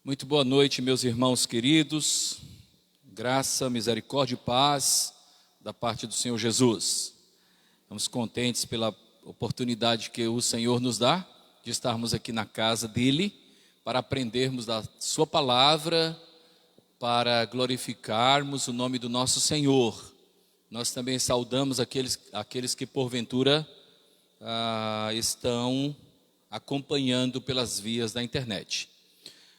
Muito boa noite, meus irmãos queridos. Graça, misericórdia e paz da parte do Senhor Jesus. Estamos contentes pela oportunidade que o Senhor nos dá de estarmos aqui na casa dEle para aprendermos da sua palavra, para glorificarmos o nome do nosso Senhor. Nós também saudamos aqueles que porventura estão acompanhando pelas vias da internet.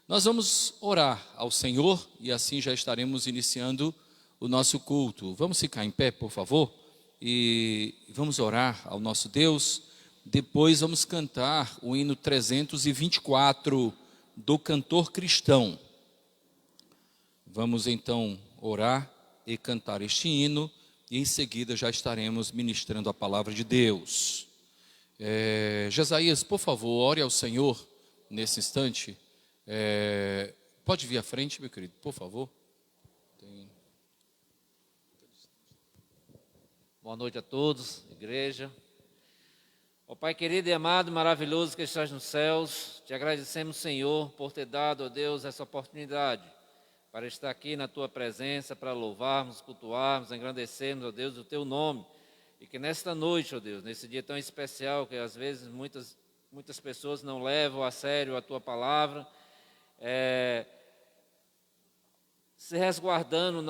Nós vamos orar ao Senhor e assim já estaremos iniciando o nosso culto. Vamos ficar em pé, por favor, e vamos orar ao nosso Deus. Depois vamos cantar o hino 324 do cantor cristão. Vamos então orar e cantar este hino e em seguida já estaremos ministrando a palavra de Deus. Jesaías, por favor, ore ao Senhor nesse instante. Pode vir à frente, meu querido, por favor. Boa noite a todos, igreja. Ó Pai querido e amado, maravilhoso que estás nos céus, te agradecemos, Senhor, por ter dado, ó Deus, essa oportunidade para estar aqui na Tua presença, para louvarmos, cultuarmos, engrandecermos, ó Deus, o Teu nome. E que nesta noite, ó Deus, nesse dia tão especial, que às vezes muitas pessoas não levam a sério a Tua palavra, se resguardando,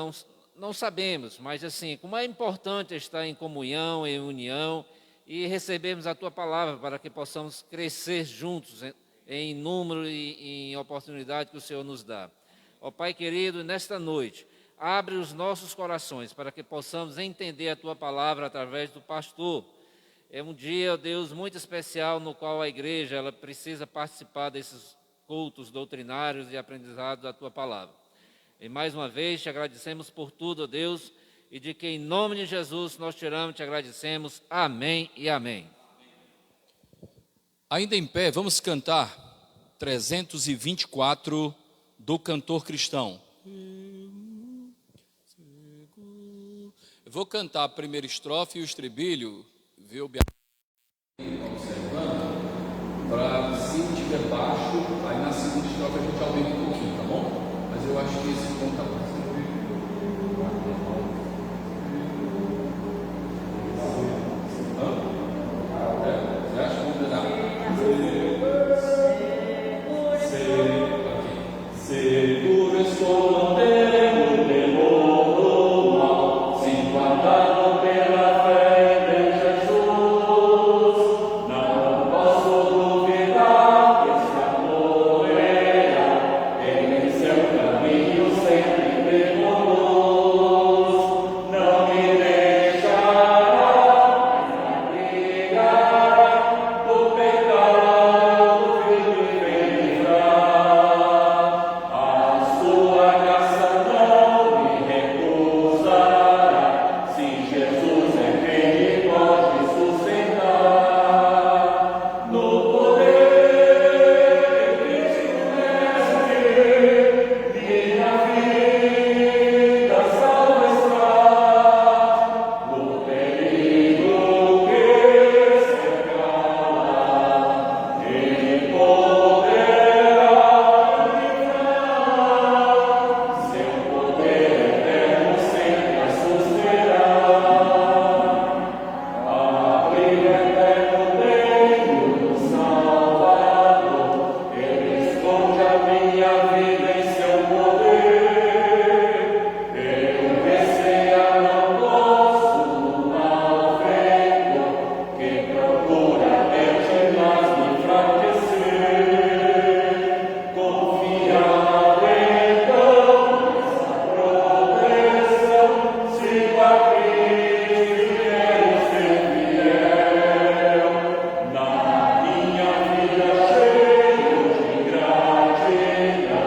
não sabemos, mas assim, como é importante estar em comunhão, em união e recebermos a Tua palavra para que possamos crescer juntos em número e em oportunidade que o Senhor nos dá. Ó Pai querido, nesta noite, abre os nossos corações para que possamos entender a Tua palavra através do pastor. É um dia, ó Deus, muito especial no qual a igreja ela precisa participar desses cultos doutrinários e aprendizado da Tua palavra. E mais uma vez te agradecemos por tudo, ó Deus, e de que em nome de Jesus nós te oramos e te agradecemos. Amém e amém. Ainda em pé, vamos cantar 324 do cantor cristão. Eu vou cantar a primeira estrofe e o estribilho, viu, observando, para se tiver baixo, aí na segunda estrofe a gente aumenta um pouquinho, tá bom? Mas eu acho que esse ponto tá bom. Você acha que vamos dar? Seguro estou, não temo temor mal, sem guardado pela fé em Jesus. Não posso duvidar que esse amor em seu caminho sempre perdoou. Não me deixará, me abrigará do pecado, filho me livrar. A sua graça não me recusará, se Jesus é quem me pode sustentar. No poder de Cristo Mestre, minha vida salva está. No perigo que cercará, Ele poderá livrar. Seu poder eterno sempre a susterá. Abrigo eterno tenho no Salvador, Ele esconde a minha vida em seu poder. Eu receia não posso no mal feito, que procura até demais me enfraquecer. Confiado então nessa proteção, sigo a Cristo e quero ser fiel. Na minha vida cheio de gratidão,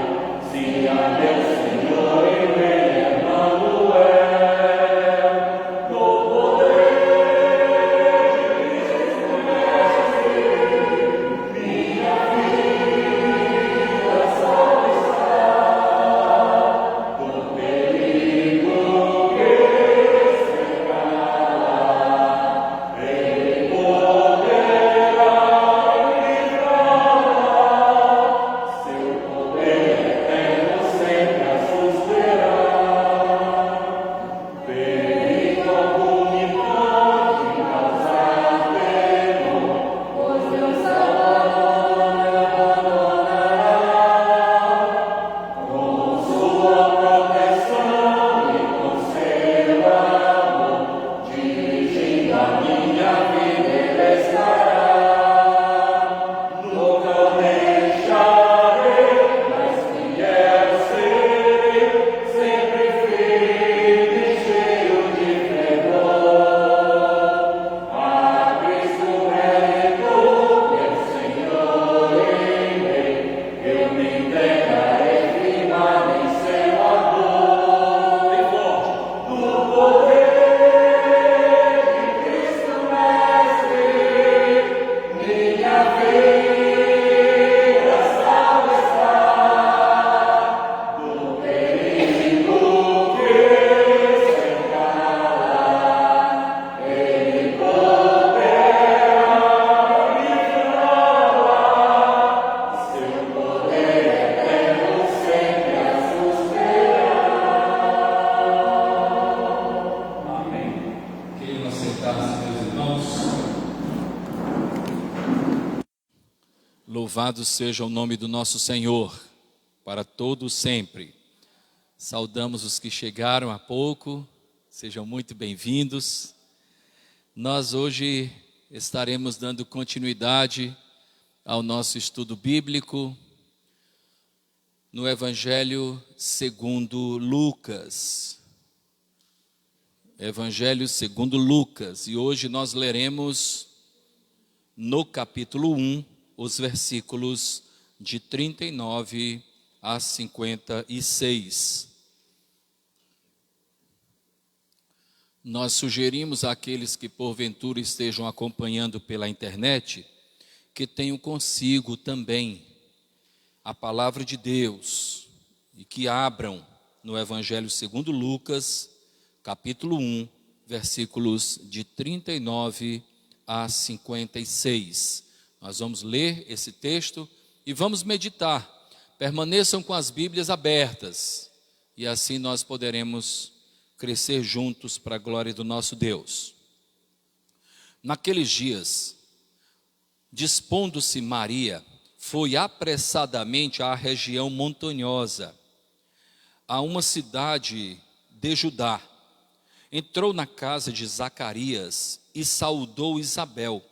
Louvado seja o nome do nosso Senhor, para todo sempre. Saudamos os que chegaram há pouco, sejam muito bem-vindos. Nós hoje estaremos dando continuidade ao nosso estudo bíblico no Evangelho segundo Lucas. Evangelho segundo Lucas, e hoje nós leremos no capítulo 1, os versículos de 39 a 56. Nós sugerimos àqueles que porventura estejam acompanhando pela internet, que tenham consigo também a palavra de Deus, e que abram no Evangelho segundo Lucas, capítulo 1, versículos de 39 a 56. Nós vamos ler esse texto e vamos meditar. Permaneçam com as Bíblias abertas, e assim nós poderemos crescer juntos para a glória do nosso Deus. Naqueles dias, dispondo-se Maria, foi apressadamente à região montanhosa, a uma cidade de Judá. Entrou na casa de Zacarias e saudou Isabel.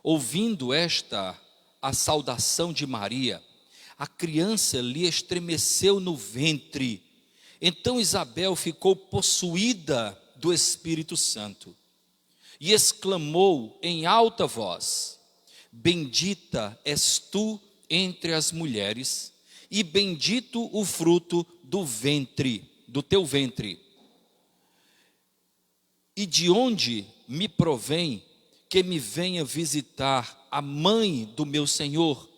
Ouvindo esta a saudação de Maria, a criança lhe estremeceu no ventre. Então Isabel ficou possuída do Espírito Santo e exclamou em alta voz: Bendita és tu entre as mulheres, e bendito o fruto do teu ventre. E de onde me provém que me venha visitar a mãe do meu Senhor?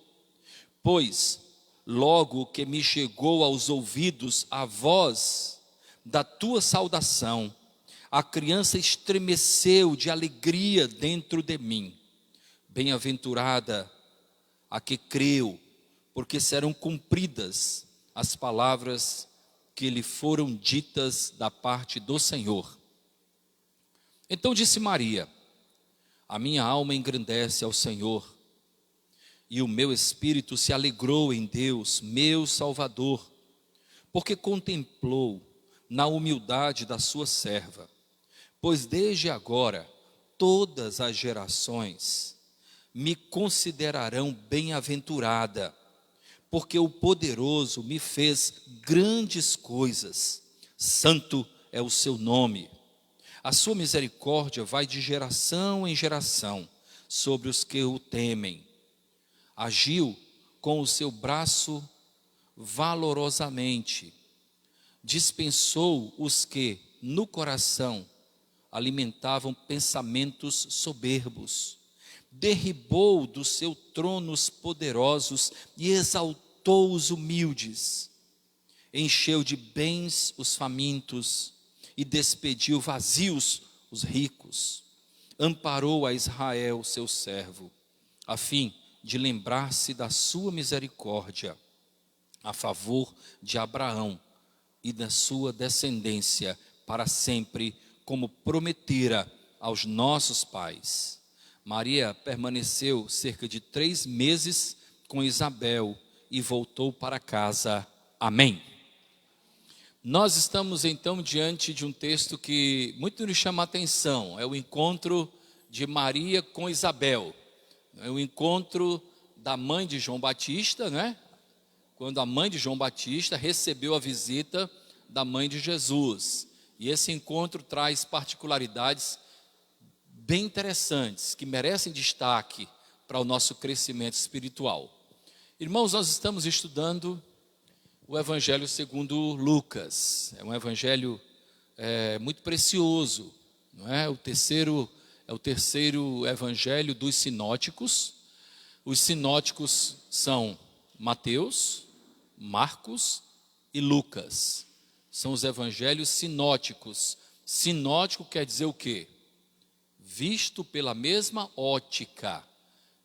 Pois, logo que me chegou aos ouvidos a voz da tua saudação, a criança estremeceu de alegria dentro de mim. Bem-aventurada a que creu, porque serão cumpridas as palavras que lhe foram ditas da parte do Senhor. Então disse Maria: a minha alma engrandece ao Senhor, e o meu espírito se alegrou em Deus, meu Salvador, porque contemplou na humildade da sua serva. Pois desde agora todas as gerações me considerarão bem-aventurada, porque o poderoso me fez grandes coisas, santo é o seu nome. A sua misericórdia vai de geração em geração sobre os que o temem. Agiu com o seu braço valorosamente, dispensou os que no coração alimentavam pensamentos soberbos, derribou do seu trono os poderosos e exaltou os humildes, encheu de bens os famintos e despediu vazios os ricos. Amparou a Israel, seu servo, a fim de lembrar-se da sua misericórdia, a favor de Abraão e da sua descendência para sempre, como prometera aos nossos pais. Maria permaneceu cerca de 3 meses com Isabel e voltou para casa. Amém. Nós estamos então diante de um texto que muito nos chama a atenção. É o encontro de Maria com Isabel. É o encontro da mãe de João Batista, né? Quando a mãe de João Batista recebeu a visita da mãe de Jesus. E esse encontro traz particularidades bem interessantes, que merecem destaque para o nosso crescimento espiritual. Irmãos, nós estamos estudando o Evangelho segundo Lucas. É um evangelho muito precioso, não é? O terceiro evangelho dos sinóticos. Os sinóticos são Mateus, Marcos e Lucas. São os evangelhos sinóticos. Sinótico quer dizer o quê? Visto pela mesma ótica.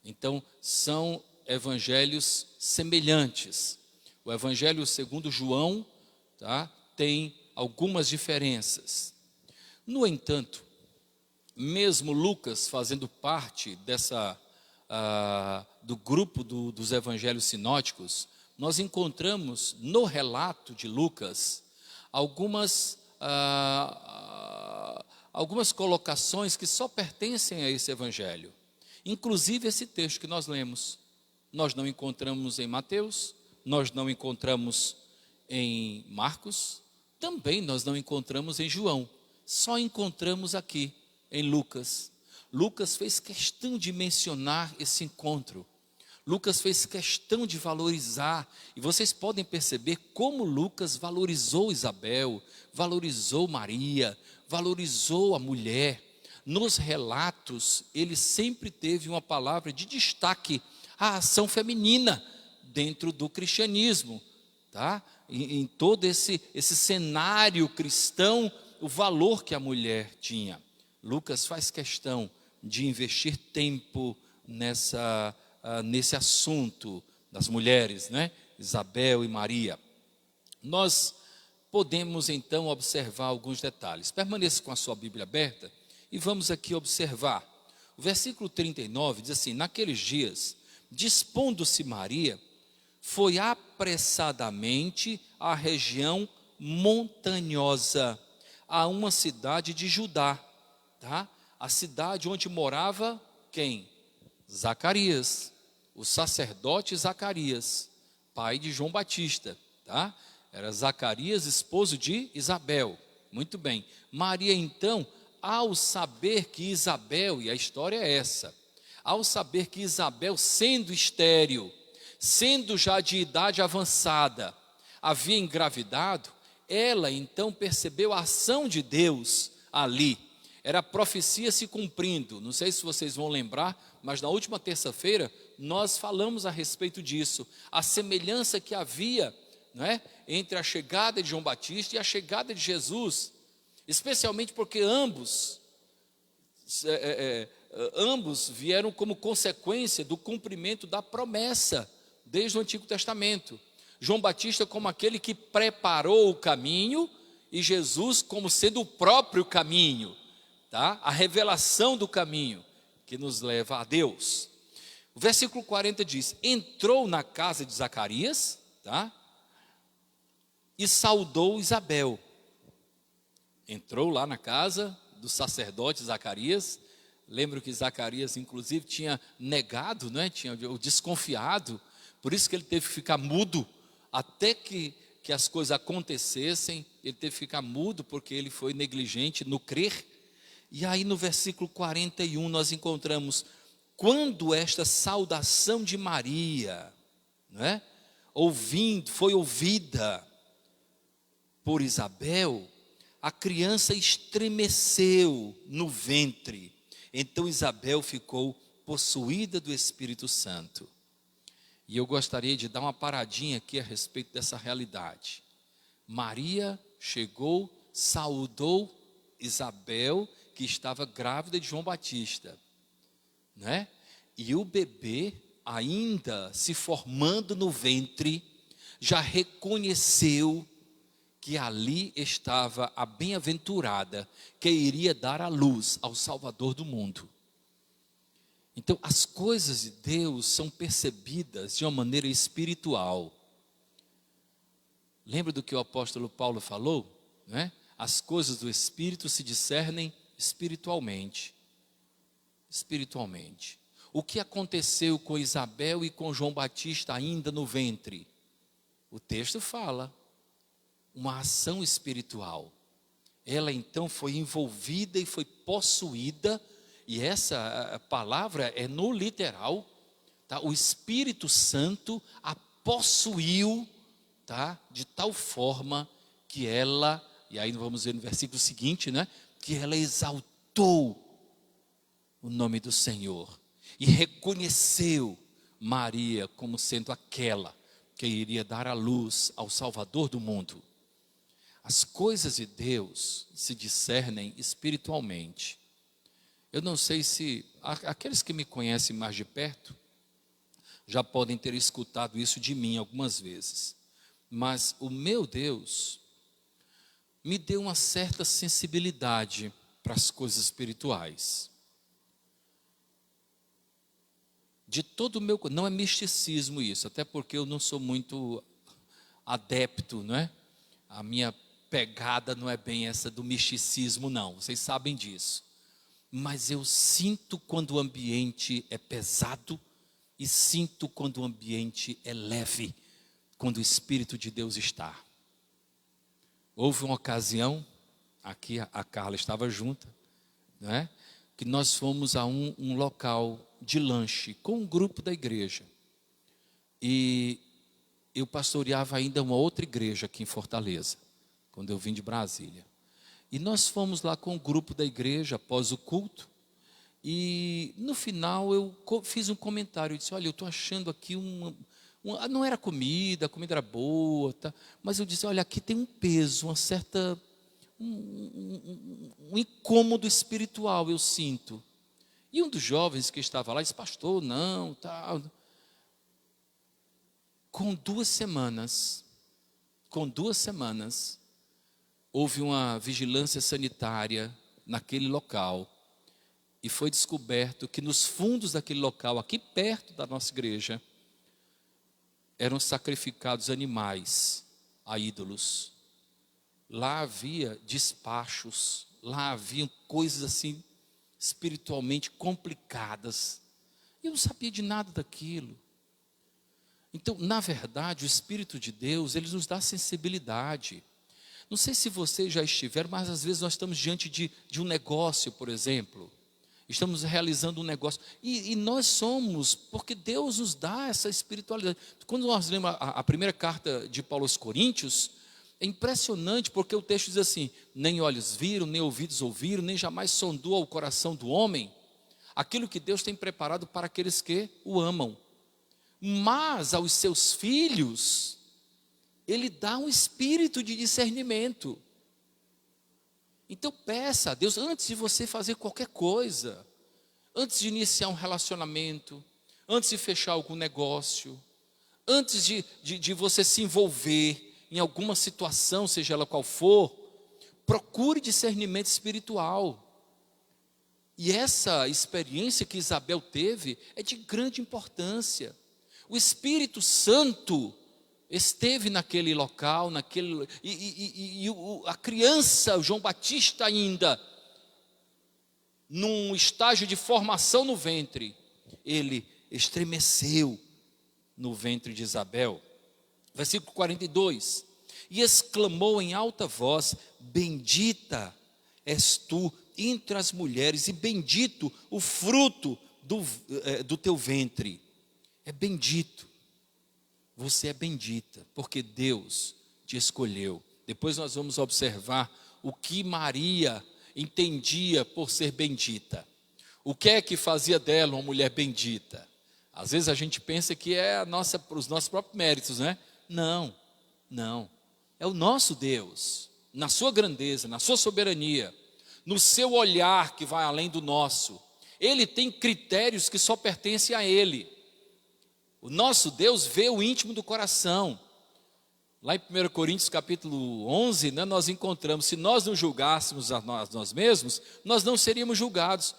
Então, são evangelhos semelhantes. O Evangelho segundo João, tem algumas diferenças. No entanto, mesmo Lucas fazendo parte dessa do grupo dos evangelhos sinóticos, nós encontramos no relato de Lucas algumas colocações que só pertencem a esse evangelho. Inclusive esse texto que nós lemos. Nós não encontramos em Mateus, nós não encontramos em Marcos, também nós não encontramos em João. Só encontramos aqui em Lucas. Lucas fez questão de mencionar esse encontro. Lucas fez questão de valorizar, e vocês podem perceber como Lucas valorizou Isabel, valorizou Maria, valorizou a mulher. Nos relatos, ele sempre teve uma palavra de destaque, a ação feminina dentro do cristianismo, tá? Em todo esse cenário cristão, o valor que a mulher tinha. Lucas faz questão de investir tempo nesse assunto das mulheres, né? Isabel e Maria. Nós podemos então observar alguns detalhes. Permaneça com a sua Bíblia aberta e vamos aqui observar. O versículo 39 diz assim: naqueles dias, dispondo-se Maria, foi apressadamente à região montanhosa, a uma cidade de Judá, tá? A cidade onde morava quem? Zacarias, o sacerdote Zacarias, pai de João Batista, tá? Era Zacarias, esposo de Isabel. Muito bem. Maria então, ao saber que Isabel, e a história é essa, ao saber que Isabel, sendo estéril, sendo já de idade avançada, havia engravidado, ela então percebeu a ação de Deus ali. Era a profecia se cumprindo. Não sei se vocês vão lembrar, mas na última terça-feira nós falamos a respeito disso. A semelhança que havia, não é, entre a chegada de João Batista e a chegada de Jesus. Especialmente porque ambos vieram como consequência do cumprimento da promessa desde o Antigo Testamento. João Batista como aquele que preparou o caminho e Jesus como sendo o próprio caminho, tá? A revelação do caminho que nos leva a Deus. O versículo 40 diz: entrou na casa de Zacarias, tá? E saudou Isabel. Entrou lá na casa do sacerdote Zacarias. Lembro que Zacarias inclusive tinha negado, né? Tinha desconfiado. Por isso que ele teve que ficar mudo até que as coisas acontecessem. Ele teve que ficar mudo porque ele foi negligente no crer. E aí no versículo 41 nós encontramos: quando esta saudação de Maria, né, foi ouvida por Isabel, a criança estremeceu no ventre. Então Isabel ficou possuída do Espírito Santo. E eu gostaria de dar uma paradinha aqui a respeito dessa realidade. Maria chegou, saudou Isabel, que estava grávida de João Batista, né? E o bebê, ainda se formando no ventre, já reconheceu que ali estava a bem-aventurada que iria dar à luz ao Salvador do mundo. Então, as coisas de Deus são percebidas de uma maneira espiritual. Lembra do que o apóstolo Paulo falou, né? As coisas do Espírito se discernem espiritualmente. Espiritualmente. O que aconteceu com Isabel e com João Batista ainda no ventre? O texto fala, uma ação espiritual. Ela então foi envolvida e foi possuída, e essa palavra é no literal, tá? O Espírito Santo a possuiu, tá? De tal forma que ela, e aí vamos ver no versículo seguinte, né? Que ela exaltou o nome do Senhor e reconheceu Maria como sendo aquela que iria dar a luz ao Salvador do mundo. As coisas de Deus se discernem espiritualmente. Eu não sei se aqueles que me conhecem mais de perto já podem ter escutado isso de mim algumas vezes, mas o meu Deus me deu uma certa sensibilidade para as coisas espirituais. de todo o meu... Não é misticismo isso, até porque eu não sou muito adepto, não é? A minha pegada não é bem essa do misticismo, não. Vocês sabem disso. Mas eu sinto quando o ambiente é pesado e sinto quando o ambiente é leve, quando o Espírito de Deus está. Houve uma ocasião, aqui a Carla estava junta, não é? Que nós fomos a um local de lanche com um grupo da igreja. E eu pastoreava ainda uma outra igreja aqui em Fortaleza, quando eu vim de Brasília. E nós fomos lá com o grupo da igreja após o culto. E no final eu fiz um comentário, eu disse, olha, eu estou achando aqui não era comida, a comida era boa, tá? Mas eu disse, olha, aqui tem um peso, uma certa, um incômodo espiritual, eu sinto. E um dos jovens que estava lá disse, pastor, não, tal. Com 2 semanas, houve uma vigilância sanitária naquele local. E foi descoberto que nos fundos daquele local, aqui perto da nossa igreja, eram sacrificados animais a ídolos. Lá havia despachos, lá haviam coisas assim, espiritualmente complicadas. Eu não sabia de nada daquilo. Então, na verdade, o Espírito de Deus, ele nos dá sensibilidade. Não sei se vocês já estiveram, mas às vezes nós estamos diante de um negócio, por exemplo. Estamos realizando um negócio. E nós somos, porque Deus nos dá essa espiritualidade. Quando nós lemos a primeira carta de Paulo aos Coríntios, é impressionante, porque o texto diz assim, nem olhos viram, nem ouvidos ouviram, nem jamais sondou ao coração do homem aquilo que Deus tem preparado para aqueles que o amam. Mas aos seus filhos, Ele dá um espírito de discernimento. Então peça a Deus, antes de você fazer qualquer coisa, antes de iniciar um relacionamento, antes de fechar algum negócio, antes de você se envolver em alguma situação, seja ela qual for, procure discernimento espiritual. E essa experiência que Isabel teve é de grande importância. O Espírito Santo esteve naquele local, a criança, o João Batista ainda, num estágio de formação no ventre, ele estremeceu no ventre de Isabel. Versículo 42, e exclamou em alta voz, bendita és tu entre as mulheres, e bendito o fruto do teu ventre. É bendito. Você é bendita, porque Deus te escolheu. Depois nós vamos observar o que Maria entendia por ser bendita. O que é que fazia dela uma mulher bendita? Às vezes a gente pensa que é os nossos próprios méritos, né? Não. É o nosso Deus, na sua grandeza, na sua soberania, no seu olhar que vai além do nosso. Ele tem critérios que só pertencem a Ele. O nosso Deus vê o íntimo do coração. Lá em 1 Coríntios capítulo 11, né, nós encontramos, se nós nos julgássemos a nós mesmos, nós não seríamos julgados.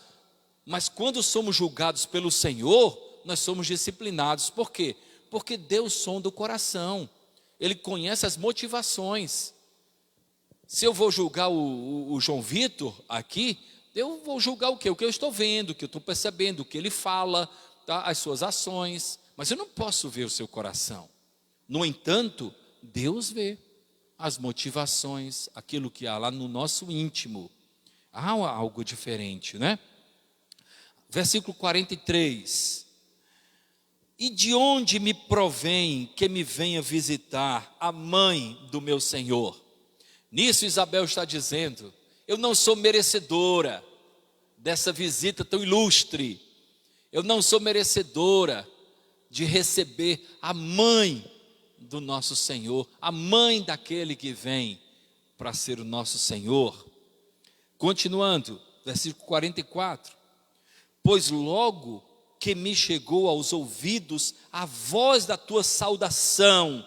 Mas quando somos julgados pelo Senhor, nós somos disciplinados. Por quê? Porque Deus sonda o coração. Ele conhece as motivações. Se eu vou julgar o João Vitor aqui, eu vou julgar o quê? O que eu estou vendo, o que eu estou percebendo, o que ele fala, tá? As suas ações. Mas eu não posso ver o seu coração. No entanto, Deus vê as motivações, aquilo que há lá no nosso íntimo. Há algo diferente, né? Versículo 43. E de onde me provém que me venha visitar a mãe do meu Senhor? Nisso Isabel está dizendo, eu não sou merecedora dessa visita tão ilustre. Eu não sou merecedora de receber a mãe do nosso Senhor, a mãe daquele que vem para ser o nosso Senhor. Continuando, versículo 44. Pois logo que me chegou aos ouvidos a voz da tua saudação,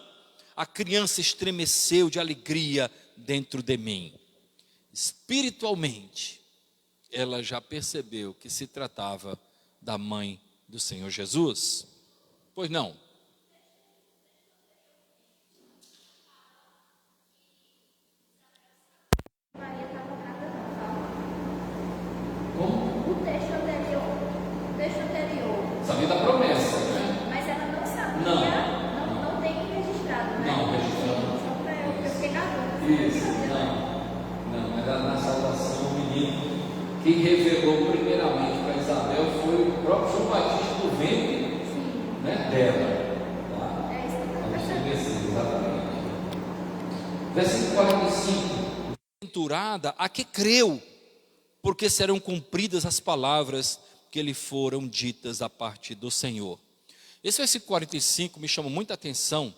a criança estremeceu de alegria dentro de mim. Espiritualmente, ela já percebeu que se tratava da mãe do Senhor Jesus. Pois não? Maria estava grávida, não. Como? O texto anterior, Sabia da promessa, né? mas ela não sabia, não tem registrado, né? Não, registrado. Só para eu fiquei na dúvida. Isso, não, era na salvação o menino. Quem revelou primeiramente para Isabel foi o próprio João Batista do ventre, né, dela. Tá? É isso que eu Vamos estou conhecer, exatamente. Versículo 45. Bem-aventurada a que creu, porque serão cumpridas as palavras que lhe foram ditas da parte do Senhor. Esse versículo 45 me chama muita atenção,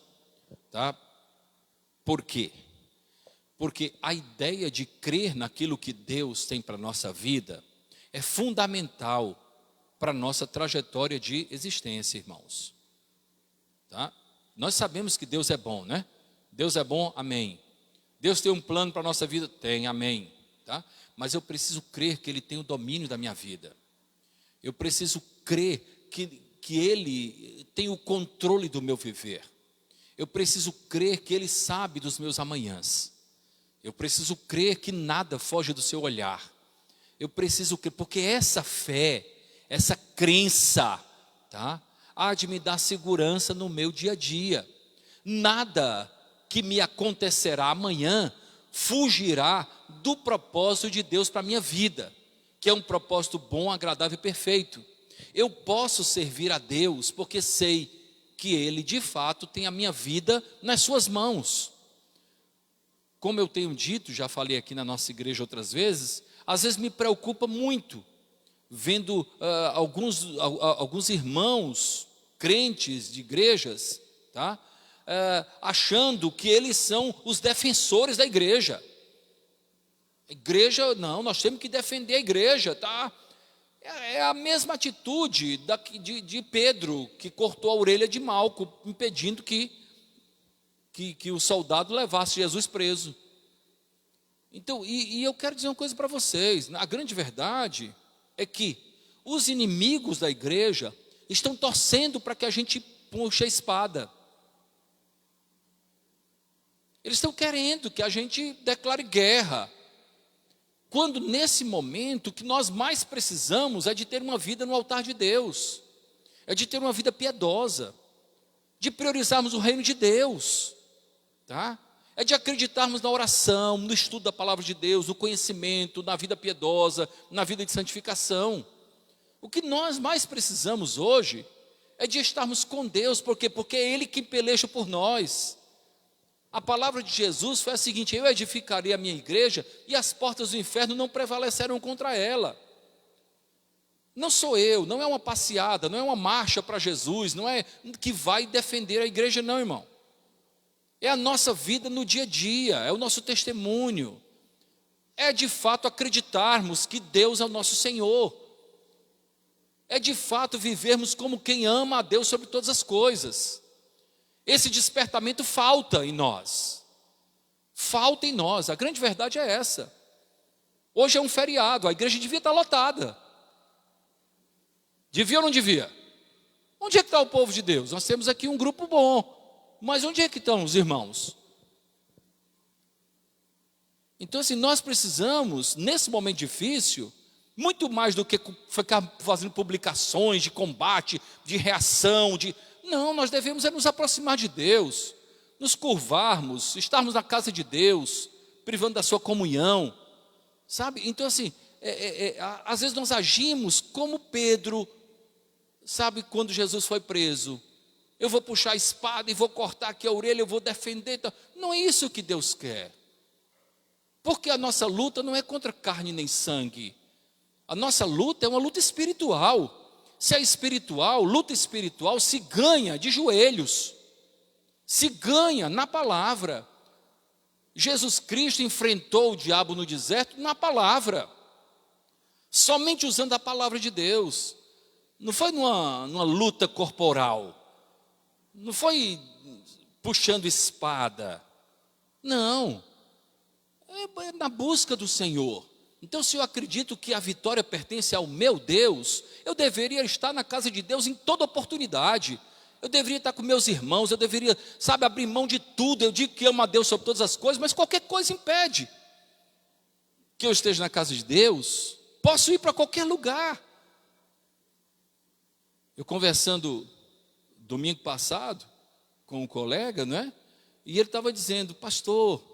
tá? Por quê? Porque a ideia de crer naquilo que Deus tem para a nossa vida é fundamental para a nossa trajetória de existência, irmãos. Tá? Nós sabemos que Deus é bom, né? Deus é bom, amém. Deus tem um plano para a nossa vida? Tem, amém. Tá? Mas eu preciso crer que Ele tem o domínio da minha vida. Eu preciso crer que Ele tem o controle do meu viver. Eu preciso crer que Ele sabe dos meus amanhãs. Eu preciso crer que nada foge do seu olhar. Eu preciso crer, porque essa fé, essa crença, tá, há de me dar segurança no meu dia a dia. Nada que me acontecerá amanhã fugirá do propósito de Deus para a minha vida, que é um propósito bom, agradável e perfeito. Eu posso servir a Deus porque sei que Ele de fato tem a minha vida nas suas mãos. Como eu tenho dito, já falei aqui na nossa igreja outras vezes, às vezes me preocupa muito, vendo alguns irmãos crentes de igrejas, tá? Achando que eles são os defensores da igreja. A igreja, não, nós temos que defender a igreja, tá? É a mesma atitude de Pedro, que cortou a orelha de Malco, impedindo que o soldado levasse Jesus preso. Então, e eu quero dizer uma coisa para vocês, a grande verdade é que os inimigos da igreja estão torcendo para que a gente puxe a espada. Eles estão querendo que a gente declare guerra, quando nesse momento o que nós mais precisamos é de ter uma vida no altar de Deus, é de ter uma vida piedosa, de priorizarmos o reino de Deus, tá? É de acreditarmos na oração, no estudo da palavra de Deus, no conhecimento, na vida piedosa, na vida de santificação. O que nós mais precisamos hoje é de estarmos com Deus, por quê? Porque é Ele que peleja por nós. A palavra de Jesus foi a seguinte: eu edificarei a minha igreja e as portas do inferno não prevalecerão contra ela. Não sou eu, não é uma passeada, não é uma marcha para Jesus, não é que vai defender a igreja, não, irmão. É a nossa vida no dia a dia, é o nosso testemunho. É de fato acreditarmos que Deus é o nosso Senhor. É de fato vivermos como quem ama a Deus sobre todas as coisas. Esse despertamento falta em nós. Falta em nós, a grande verdade é essa. Hoje é um feriado, a igreja devia estar lotada. Devia ou não devia? Onde é que está o povo de Deus? Nós temos aqui um grupo bom, mas onde é que estão os irmãos? Então assim, nós precisamos, nesse momento difícil, muito mais do que ficar fazendo publicações de combate, de reação, não, nós devemos nos aproximar de Deus, nos curvarmos, estarmos na casa de Deus, privando da sua comunhão, sabe? Então assim, às vezes nós agimos como Pedro, sabe, quando Jesus foi preso. Eu vou puxar a espada e vou cortar aqui a orelha, eu vou defender. Não é isso que Deus quer. Porque a nossa luta não é contra carne nem sangue. A nossa luta é uma luta espiritual. Se é espiritual, luta espiritual se ganha de joelhos. Se ganha na palavra. Jesus Cristo enfrentou o diabo no deserto na palavra. Somente usando a palavra de Deus. Não foi numa luta corporal. Não foi puxando espada. Não. É na busca do Senhor. Então, se eu acredito que a vitória pertence ao meu Deus, eu deveria estar na casa de Deus em toda oportunidade. Eu deveria estar com meus irmãos, eu deveria, sabe, abrir mão de tudo. Eu digo que amo a Deus sobre todas as coisas, mas qualquer coisa impede que eu esteja na casa de Deus. Posso ir para qualquer lugar. Eu conversando domingo passado com um colega, não é? E ele estava dizendo: pastor,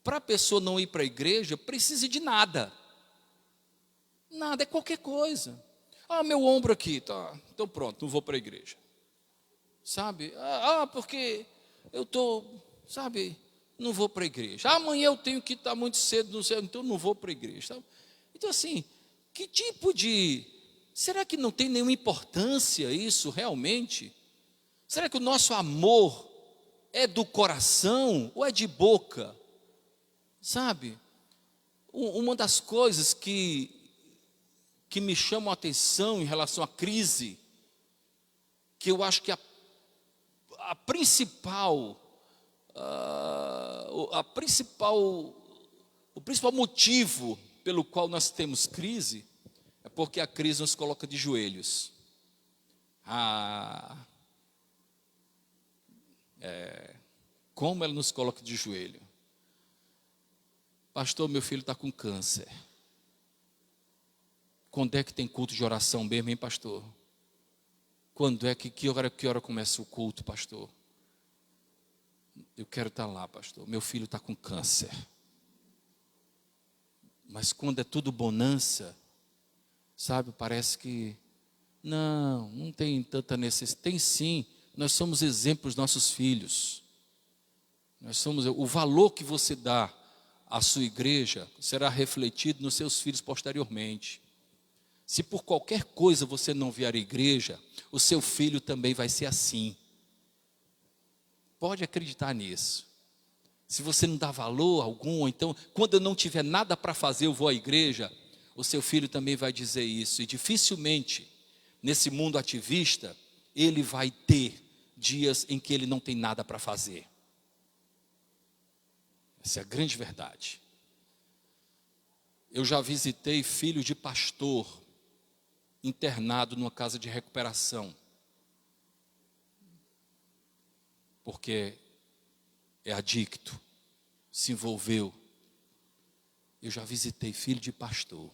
para a pessoa não ir para a igreja, precisa de nada. Nada, é qualquer coisa. Ah, meu ombro aqui, tá, então pronto, não vou para a igreja. Sabe? Porque eu estou, sabe, não vou para a igreja. Amanhã eu tenho que estar muito cedo, no céu, então não vou para a igreja. Tá? Então assim, que tipo de... Será que não tem nenhuma importância isso realmente? Será que o nosso amor é do coração ou é de boca? Sabe, uma das coisas que me chamam a atenção em relação à crise, que eu acho que o principal motivo pelo qual nós temos crise, é porque a crise nos coloca de joelhos. Como ela nos coloca de joelho? Pastor, meu filho está com câncer. Quando é que tem culto de oração mesmo, hein, pastor? Quando é que hora começa o culto, pastor? Eu quero estar lá, pastor. Meu filho está com câncer. Mas quando é tudo bonança, sabe, parece que não tem tanta necessidade. Tem sim, nós somos exemplos dos nossos filhos. O valor que você dá à sua igreja será refletido nos seus filhos posteriormente. Se por qualquer coisa você não vier à igreja, o seu filho também vai ser assim. Pode acreditar nisso. Se você não dá valor algum, ou então, quando eu não tiver nada para fazer, eu vou à igreja, o seu filho também vai dizer isso. E dificilmente, nesse mundo ativista, ele vai ter dias em que ele não tem nada para fazer. Essa é a grande verdade. Eu já visitei filho de pastor internado numa casa de recuperação, porque é adicto, se envolveu. Eu já visitei filho de pastor.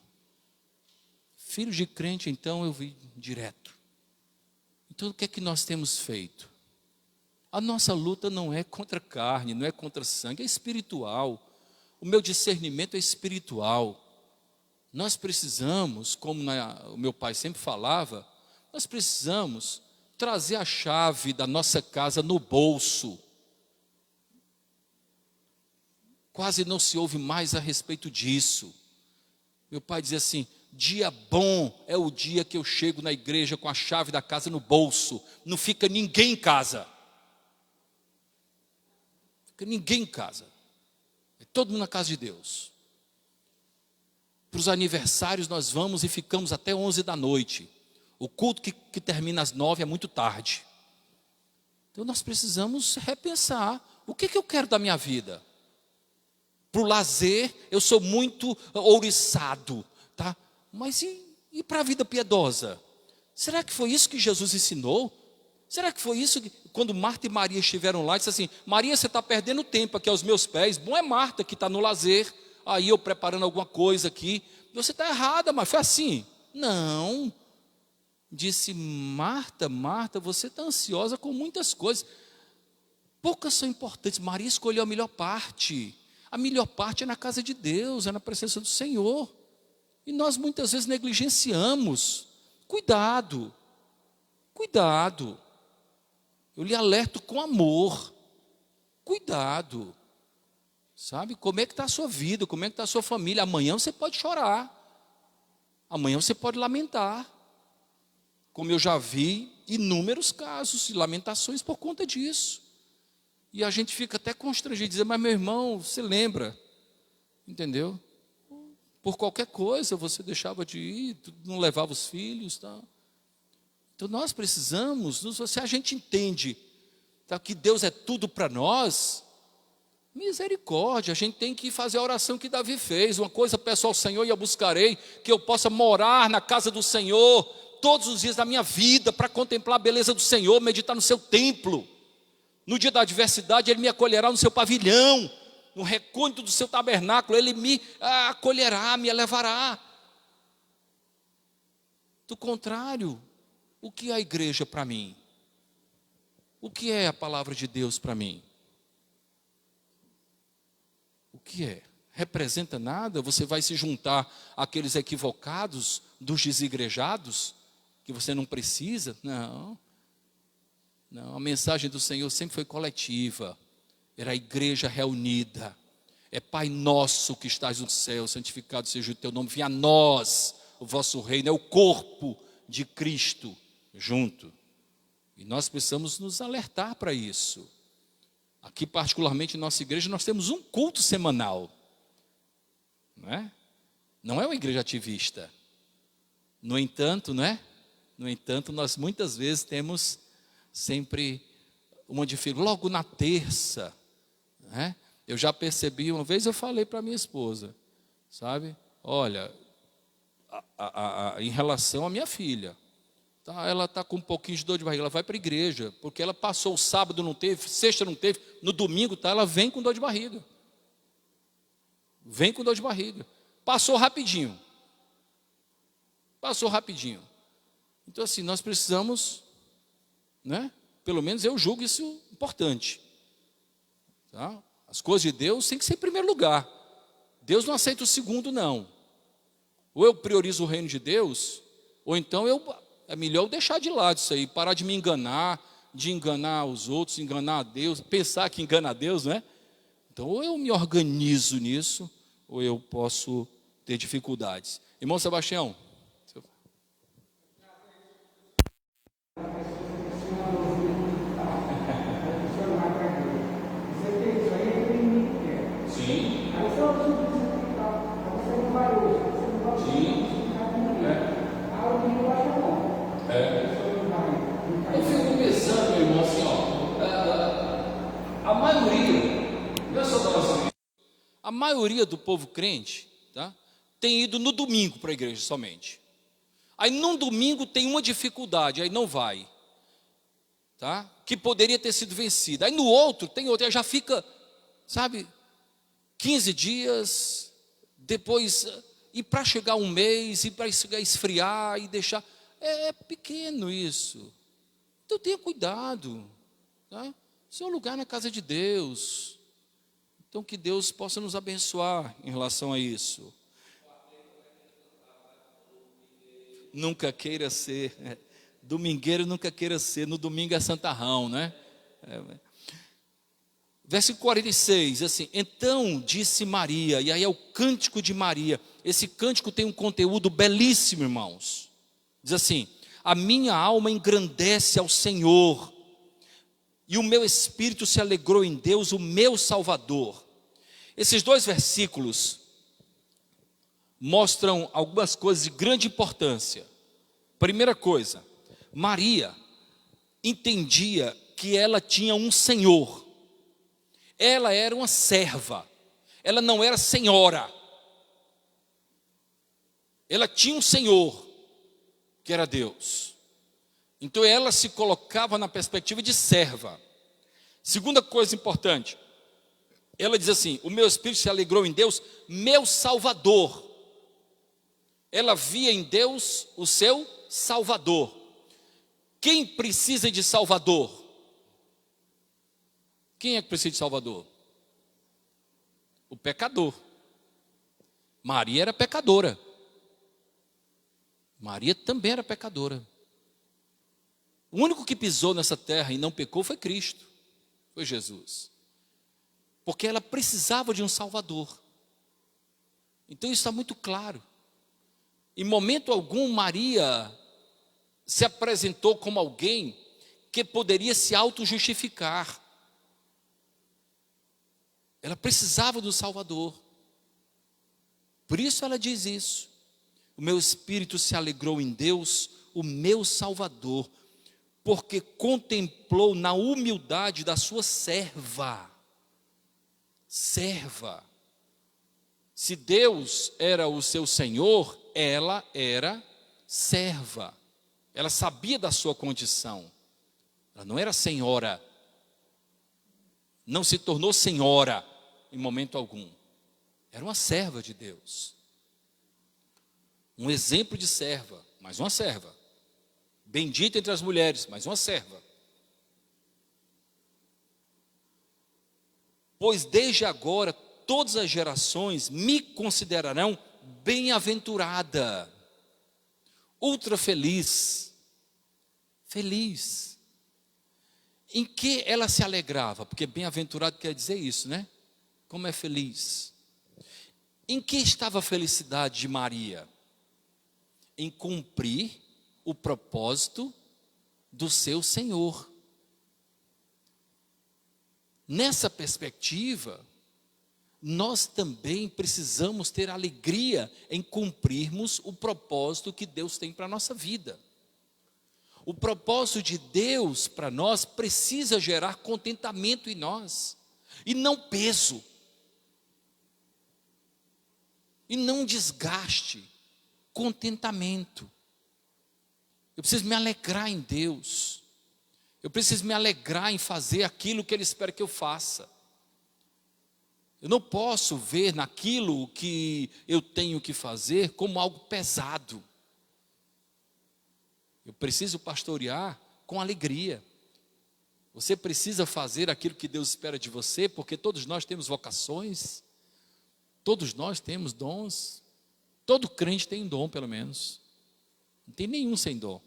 Filho de crente, então, eu vi direto. Então, o que é que nós temos feito? A nossa luta não é contra carne, não é contra sangue, é espiritual. O meu discernimento é espiritual. Nós precisamos, como o meu pai sempre falava, nós precisamos trazer a chave da nossa casa no bolso. Quase não se ouve mais a respeito disso. Meu pai dizia assim: dia bom é o dia que eu chego na igreja com a chave da casa no bolso. Não fica ninguém em casa. Fica ninguém em casa. É todo mundo na casa de Deus. Para os aniversários nós vamos e ficamos até 11 da noite. O culto que termina às 9 é muito tarde. Então nós precisamos repensar. O que eu quero da minha vida? Para o lazer, eu sou muito ouriçado, tá? Mas e para a vida piedosa? Será que foi isso que Jesus ensinou? Será que foi isso que, quando Marta e Maria estiveram lá, disse assim: Maria, você está perdendo tempo aqui aos meus pés. Bom é Marta que está no lazer, aí eu preparando alguma coisa aqui. Você está errada, mas foi assim? Não. Disse: Marta, você está ansiosa com muitas coisas. Poucas são importantes. Maria escolheu a melhor parte. A melhor parte é na casa de Deus, é na presença do Senhor. E nós muitas vezes negligenciamos. Cuidado. Eu lhe alerto com amor. Cuidado. Sabe, como é que está a sua vida, como é que está a sua família? Amanhã você pode chorar. Amanhã você pode lamentar. Como eu já vi inúmeros casos de lamentações por conta disso. E a gente fica até constrangido, dizer: mas meu irmão, você lembra? Entendeu? Por qualquer coisa você deixava de ir, não levava os filhos, tá? Então nós precisamos, se a gente entende, tá, que Deus é tudo para nós Misericórdia, a gente tem que fazer a oração que Davi fez. Uma coisa peço ao Senhor e eu buscarei, que eu possa morar na casa do Senhor todos os dias da minha vida, para contemplar a beleza do Senhor, meditar no seu templo. No dia da adversidade, Ele me acolherá no seu pavilhão, no recôndito do seu tabernáculo, Ele me acolherá, me elevará. Do contrário, o que é a igreja para mim? O que é a palavra de Deus para mim? O que é? Representa nada? Você vai se juntar àqueles equivocados, dos desigrejados, que você não precisa? Não. Não, a mensagem do Senhor sempre foi coletiva. Era a igreja reunida. É Pai nosso que estás no céu, santificado seja o teu nome. Venha a nós o vosso reino. É o corpo de Cristo junto. E nós precisamos nos alertar para isso. Aqui, particularmente, em nossa igreja, nós temos um culto semanal. Não é uma igreja ativista. No entanto, No entanto, nós muitas vezes temos sempre uma dificuldade. Logo na terça, eu já percebi, uma vez eu falei para minha esposa, sabe? Olha, em relação à minha filha, tá, ela está com um pouquinho de dor de barriga, ela vai para a igreja, porque ela passou o sábado, não teve, sexta não teve, no domingo, tá, ela vem com dor de barriga. Vem com dor de barriga. Passou rapidinho. Então, assim, nós precisamos, pelo menos eu julgo isso importante. Tá? As coisas de Deus têm que ser em primeiro lugar. Deus não aceita o segundo, não. Ou eu priorizo o reino de Deus, ou então é melhor eu deixar de lado isso aí, parar de me enganar, de enganar os outros, enganar a Deus, pensar que engana a Deus, Então, ou eu me organizo nisso, ou eu posso ter dificuldades. Irmão Sebastião. Eu fico pensando, meu irmão, assim, a maioria do povo crente, tá, tem ido no domingo para a igreja somente. Aí num domingo tem uma dificuldade, aí não vai, tá, que poderia ter sido vencida. Aí no outro, tem outra, aí já fica, 15 dias, depois, e para chegar um mês, e para esfriar e deixar, é pequeno isso. Então tenha cuidado, tá? Seu lugar na casa de Deus. Então que Deus possa nos abençoar em relação a isso. Nunca queira ser, domingueiro nunca queira ser, no domingo é santarrão, Versículo 46, assim, então disse Maria, e aí é o cântico de Maria. Esse cântico tem um conteúdo belíssimo, irmãos. Diz assim: a minha alma engrandece ao Senhor, e o meu espírito se alegrou em Deus, o meu Salvador. Esses dois versículos mostram algumas coisas de grande importância. Primeira coisa, Maria entendia que ela tinha um Senhor. Ela era uma serva, ela não era senhora. Ela tinha um Senhor, que era Deus. Então ela se colocava na perspectiva de serva. Segunda coisa importante, ela diz assim: o meu espírito se alegrou em Deus, meu Salvador. Ela via em Deus o seu Salvador. Quem precisa de Salvador? Quem é que precisa de Salvador? O pecador. Maria era pecadora. Maria também era pecadora. O único que pisou nessa terra e não pecou foi Cristo, foi Jesus. Porque ela precisava de um Salvador. Então isso está muito claro. Em momento algum Maria se apresentou como alguém que poderia se auto-justificar. Ela precisava do Salvador. Por isso ela diz isso: o meu espírito se alegrou em Deus, o meu Salvador, porque contemplou na humildade da sua serva. serva. Se Deus era o seu Senhor, ela era serva. Ela sabia da sua condição. Ela não era senhora. Não se tornou senhora em momento algum. Era uma serva de Deus. Um exemplo de serva, mais uma serva. Bendita entre as mulheres, mais uma serva. Pois desde agora todas as gerações me considerarão bem-aventurada, ultra feliz, feliz. Em que ela se alegrava? Porque bem-aventurado quer dizer isso, né? Como é feliz. Em que estava a felicidade de Maria? Em cumprir o propósito do seu Senhor. Nessa perspectiva, nós também precisamos ter alegria em cumprirmos o propósito que Deus tem para a nossa vida. O propósito de Deus para nós precisa gerar contentamento em nós, e não peso, e não desgaste, contentamento. Eu preciso me alegrar em Deus, eu preciso me alegrar em fazer aquilo que Ele espera que eu faça. Eu não posso ver naquilo que eu tenho que fazer como algo pesado. Eu preciso pastorear com alegria. Você precisa fazer aquilo que Deus espera de você, porque todos nós temos vocações, todos nós temos dons, todo crente tem um dom pelo menos, não tem nenhum sem dom.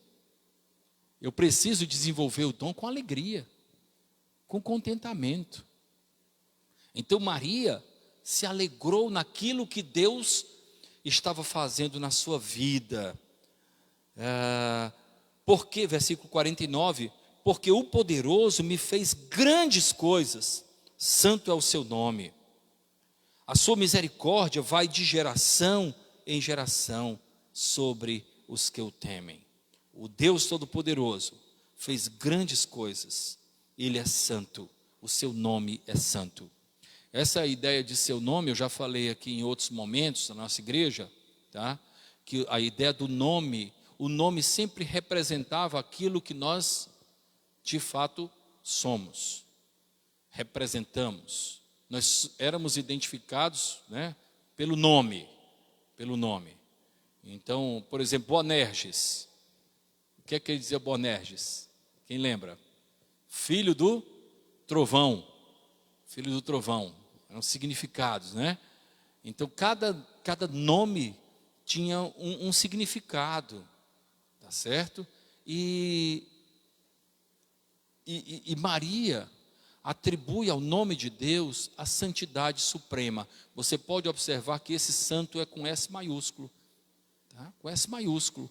Eu preciso desenvolver o dom com alegria, com contentamento. Então Maria se alegrou naquilo que Deus estava fazendo na sua vida. Porque, versículo 49, porque o poderoso me fez grandes coisas, santo é o seu nome. A sua misericórdia vai de geração em geração sobre os que o temem. O Deus Todo-Poderoso fez grandes coisas, Ele é santo, o seu nome é santo. Essa ideia de seu nome, eu já falei aqui em outros momentos na nossa igreja, tá? Que a ideia do nome, o nome sempre representava aquilo que nós, de fato, somos, representamos. Nós éramos identificados, né, pelo nome. Então, por exemplo, Boanerges. O que é que ele dizia Boanerges? Quem lembra? Filho do trovão. Filho do trovão. Eram significados, né? Então, cada nome tinha um significado, tá certo? E Maria atribui ao nome de Deus a santidade suprema. Você pode observar que esse santo é com S maiúsculo, tá? Com S maiúsculo.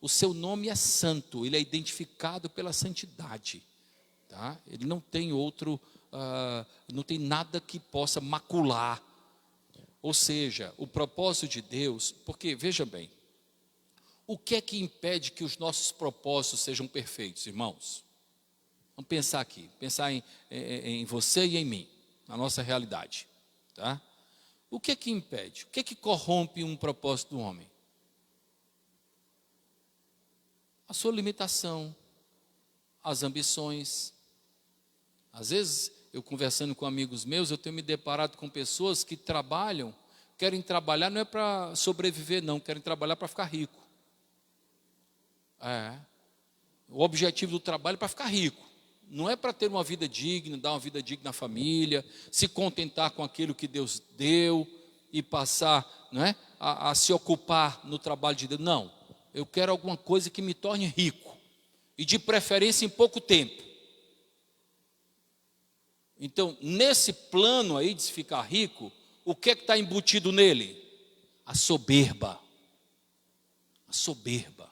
O seu nome é santo, ele é identificado pela santidade, tá? Ele não tem outro, não tem nada que possa macular. Ou seja, o propósito de Deus, porque veja bem, o que é que impede que os nossos propósitos sejam perfeitos, irmãos? Vamos pensar aqui, pensar em você e em mim, na nossa realidade, tá? O que é que impede? O que é que corrompe um propósito do homem? A sua limitação, as ambições. Às vezes, eu conversando com amigos meus, eu tenho me deparado com pessoas que trabalham, querem trabalhar não é para sobreviver não, querem trabalhar para ficar rico. O objetivo do trabalho é para ficar rico. Não é para ter uma vida digna, dar uma vida digna à família, se contentar com aquilo que Deus deu e passar, não é, a se ocupar no trabalho de Deus. Não, eu quero alguma coisa que me torne rico, e de preferência em pouco tempo. Então, nesse plano aí de se ficar rico, o que é que está embutido nele? A soberba. A soberba.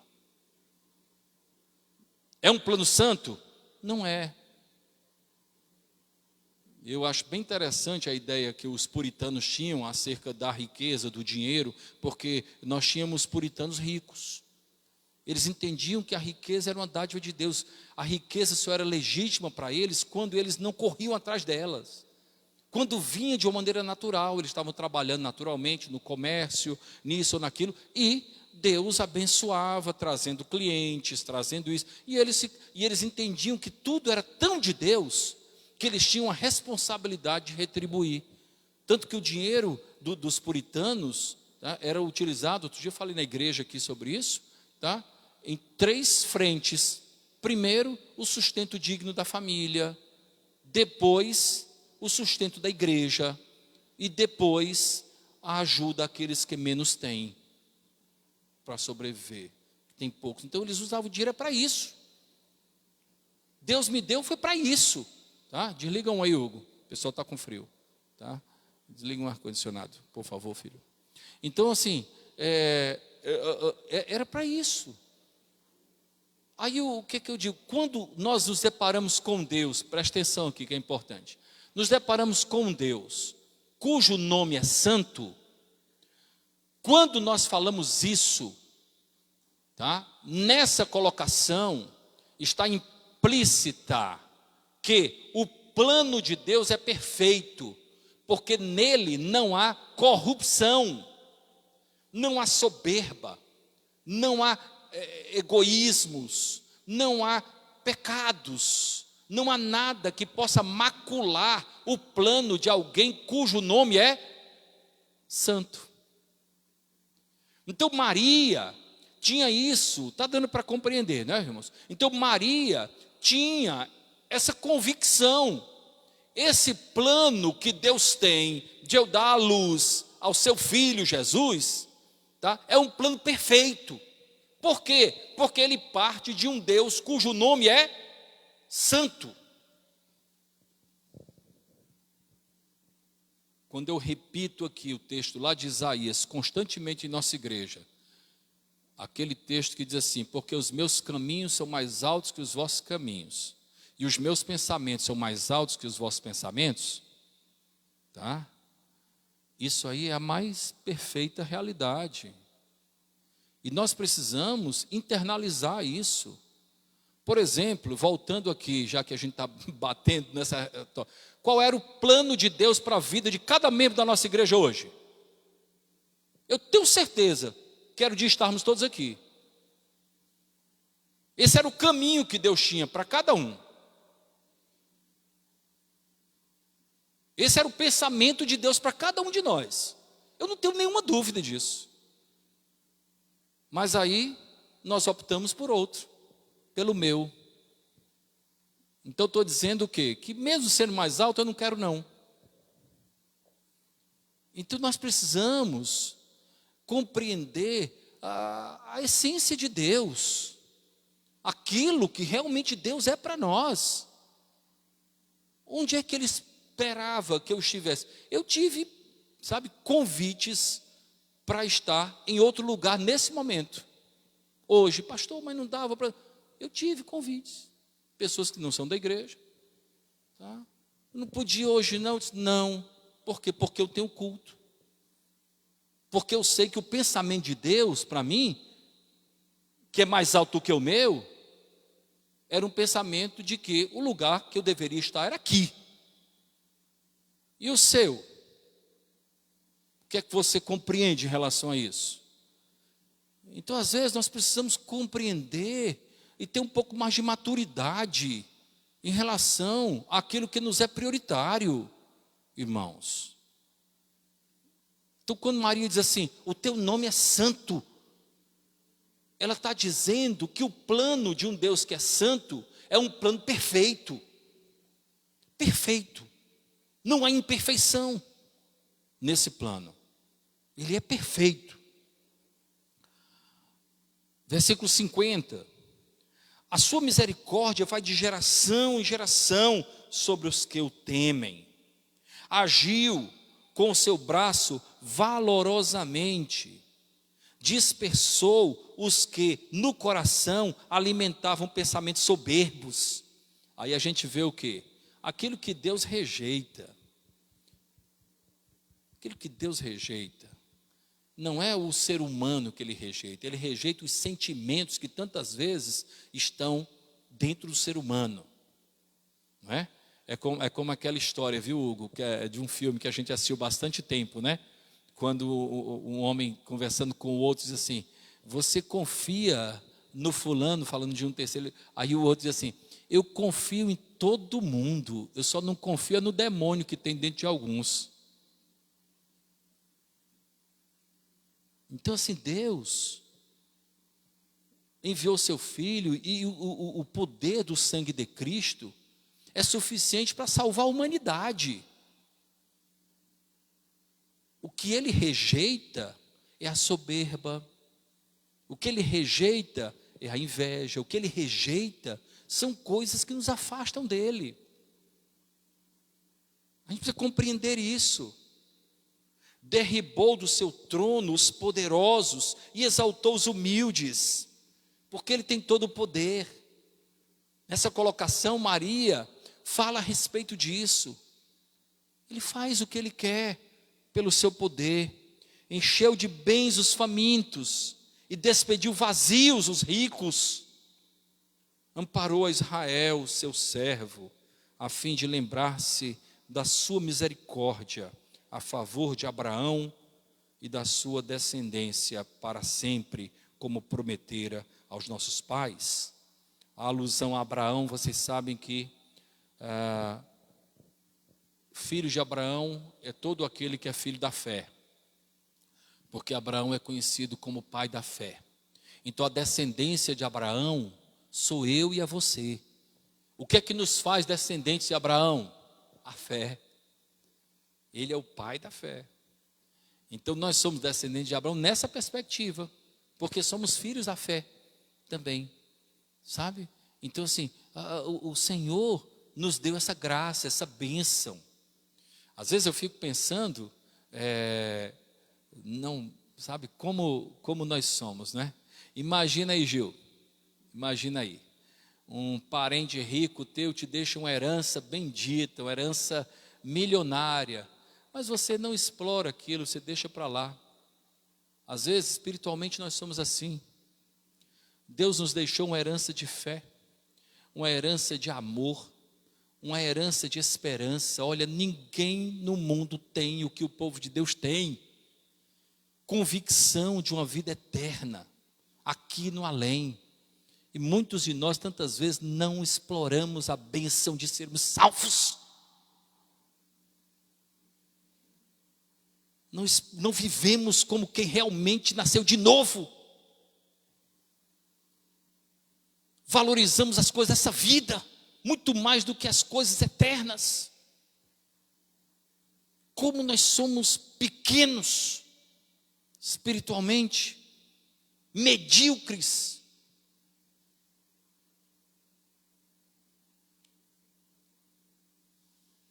É um plano santo? Não é. Eu acho bem interessante a ideia que os puritanos tinham acerca da riqueza, do dinheiro, porque nós tínhamos puritanos ricos. Eles entendiam que a riqueza era uma dádiva de Deus. A riqueza só era legítima para eles quando eles não corriam atrás delas. Quando vinha de uma maneira natural, eles estavam trabalhando naturalmente no comércio, nisso ou naquilo, e Deus abençoava, trazendo clientes, trazendo isso. E eles entendiam que tudo era tão de Deus, que eles tinham a responsabilidade de retribuir. Tanto que o dinheiro dos puritanos, tá, era utilizado, outro dia eu falei na igreja aqui sobre isso, tá, em 3 frentes. Primeiro, o sustento digno da família. Depois, o sustento da igreja. E depois, a ajuda àqueles que menos têm para sobreviver, tem poucos. Então eles usavam o dinheiro para isso. Deus me deu foi para isso, tá? Desligam aí, Hugo. O pessoal está com frio, tá? Desliga o ar-condicionado, por favor, filho. Então assim, era para isso. Aí o que eu digo? Quando nós nos deparamos com Deus, presta atenção aqui que é importante. Nos deparamos com Deus, cujo nome é santo. Quando nós falamos isso, tá? Nessa colocação está implícita que o plano de Deus é perfeito, porque nele não há corrupção, não há soberba, não há egoísmos, não há pecados, não há nada que possa macular o plano de alguém cujo nome é santo. Então Maria tinha isso, está dando para compreender, né, irmãos? Então Maria tinha essa convicção, esse plano que Deus tem de eu dar a luz ao seu filho Jesus, tá? É um plano perfeito. Por quê? Porque ele parte de um Deus cujo nome é santo. Quando eu repito aqui o texto lá de Isaías, constantemente em nossa igreja, aquele texto que diz assim: porque os meus caminhos são mais altos que os vossos caminhos, e os meus pensamentos são mais altos que os vossos pensamentos, tá? Isso aí é a mais perfeita realidade. E nós precisamos internalizar isso. Por exemplo, voltando aqui, já que a gente está batendo nessa... Qual era o plano de Deus para a vida de cada membro da nossa igreja hoje? Eu tenho certeza que era o dia estarmos todos aqui. Esse era o caminho que Deus tinha para cada um. Esse era o pensamento de Deus para cada um de nós. Eu não tenho nenhuma dúvida disso. Mas aí nós optamos por outro, pelo meu. Então estou dizendo o quê? Que mesmo sendo mais alto eu não quero não. Então nós precisamos compreender a essência de Deus, aquilo que realmente Deus é para nós. Onde é que Ele esperava que eu estivesse? Eu tive, convites para estar em outro lugar nesse momento. Hoje, pastor, mas não dava para... Eu tive convites, pessoas que não são da igreja, tá? Não podia hoje não, eu disse, não, por quê? Porque eu tenho culto, porque eu sei que o pensamento de Deus para mim, que é mais alto do que o meu, era um pensamento de que o lugar que eu deveria estar era aqui. E o seu? O que é que você compreende em relação a isso? Então, às vezes, nós precisamos compreender e ter um pouco mais de maturidade em relação àquilo que nos é prioritário, irmãos. Então, quando Maria diz assim, o teu nome é santo, ela está dizendo que o plano de um Deus que é santo é um plano perfeito. Perfeito. Não há imperfeição nesse plano. Ele é perfeito. Versículo 50. A sua misericórdia vai de geração em geração sobre os que o temem. Agiu com o seu braço valorosamente. Dispersou os que no coração alimentavam pensamentos soberbos. Aí a gente vê o quê? Aquilo que Deus rejeita. Aquilo que Deus rejeita. Não é o ser humano que Ele rejeita. Ele rejeita os sentimentos que tantas vezes estão dentro do ser humano. Não é? É como aquela história, viu, Hugo, que é de um filme que a gente assistiu bastante tempo, né? Quando um homem conversando com o outro diz assim: você confia no fulano, falando de um terceiro. Aí o outro diz assim: eu confio em todo mundo, eu só não confio no demônio que tem dentro de alguns. Então, assim, Deus enviou seu Filho, e o poder do sangue de Cristo é suficiente para salvar a humanidade. O que ele rejeita é a soberba, o que ele rejeita é a inveja, o que ele rejeita são coisas que nos afastam dele. A gente precisa compreender isso. Derribou do seu trono os poderosos e exaltou os humildes, porque ele tem todo o poder. Nessa colocação, Maria fala a respeito disso. Ele faz o que ele quer pelo seu poder, encheu de bens os famintos e despediu vazios os ricos. Amparou a Israel, seu servo, a fim de lembrar-se da sua misericórdia a favor de Abraão e da sua descendência para sempre, como prometera aos nossos pais. A alusão a Abraão, vocês sabem que filho de Abraão é todo aquele que é filho da fé, porque Abraão é conhecido como pai da fé. Então a descendência de Abraão sou eu e é você. O que é que nos faz descendentes de Abraão? A fé. Ele é o pai da fé. Então nós somos descendentes de Abraão nessa perspectiva, porque somos filhos da fé também, sabe? Então assim, o Senhor nos deu essa graça, essa bênção. Às vezes eu fico pensando, não, sabe, como nós somos, né? Imagina aí, Gil, imagina aí, um parente rico teu te deixa uma herança bendita, uma herança milionária, mas você não explora aquilo, você deixa para lá. Às vezes, espiritualmente, nós somos assim. Deus nos deixou uma herança de fé, uma herança de amor, uma herança de esperança. Olha, ninguém no mundo tem o que o povo de Deus tem. Convicção de uma vida eterna, aqui no além. E muitos de nós, tantas vezes, não exploramos a bênção de sermos salvos. Não vivemos como quem realmente nasceu de novo. Valorizamos as coisas dessa vida muito mais do que as coisas eternas. Como nós somos pequenos espiritualmente, medíocres.